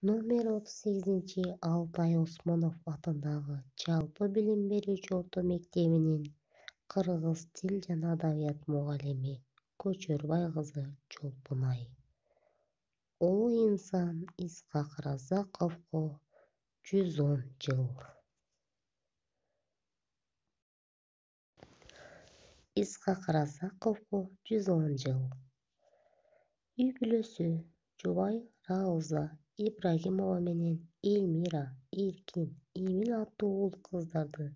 Номер 38 Алтай Осмонов атындагы жалпы билим берүүчү орто мектебинин кыргыз тил жана адабият мугалими Көчөрбай кызы Чолпунай. Улуу инсан Исхак Разаковго 110 жыл. Исхак Разаковго 110 жыл. Үй бүлөсү жубайы Рауза Ибрагимова менен Эльмира, Эркин, Эмин аттуу уул кыздарды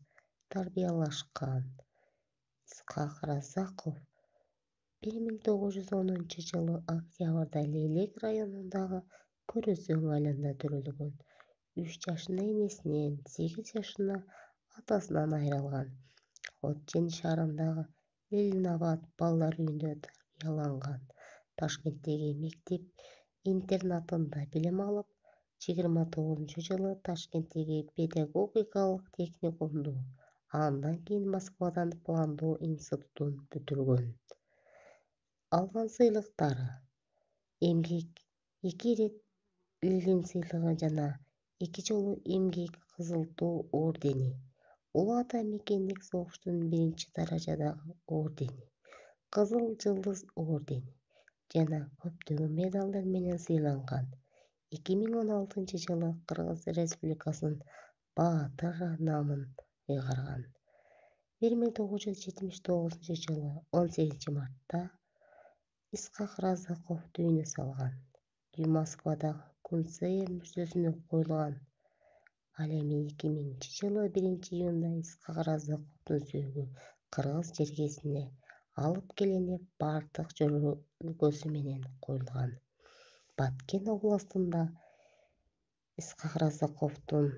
тарбиялашкан. Исхак Разаков 1910 октябрда Лейлек районундагы Көрөзөң айылында төрөлгөн. 3 жашында энесинен, 8 жашында атасынан айрылган. Отчен шаарындагы Ленинабад балдар үйүндө тарбияланган. Ташкенттеги мектеп-интернатында билим алып, 29-жылы Ташкенттеги педагогикалык техникумду, андан кийин Москвадан пландоо институтун бүтүргөн. Алган сыйлыктары: эмгек 2 ирет Ленин сыйлыгы жана 2 жолу эмгек кызыл туу ордени, Улуу Ата мекендик согуштун 1 даражадагы ордени, Кызыл жылдыз ордени жана көптөгөн медалдар менен сыйланган. 2016-жылы Кыргыз Республикасынын баатыры намын ыйгарган. 1979-жылы 18 мартта Исхак Разаков дүйнө салган. Үй Москвадагы Кунцево мүрзөсүнө коюлган. Ал эми 2000-жылы 1-июнда Исхак Разаковдун сөөгү Кыргыз жергесине алып келинип, бардык жөргөсү менен коюлган. Баткен областында Исхак Разаковдун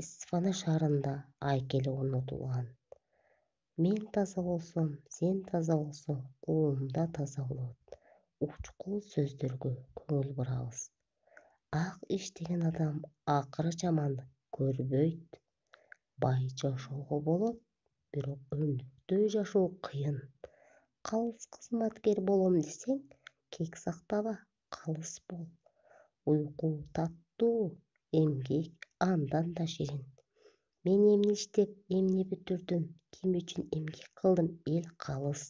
Исфана шаарында айкели орнотулган. Мен таза болсом, сен таза болсоң, уум да таза болот. Учкул сөздөргө көңүл бурабыз. Ак иштеген адам акыры жамандык көрбөйт. Бай жашоого болот, бирок өндүктөй жашоо кыйын. Калыс кызматкер болом десең, кек сактаба, калыс бол. Уйку таттуу, эмгек андан да ширин. Мен эмне иштеп, эмне бүтүрдүм, ким үчүн эмгек кылдым, эл калыс.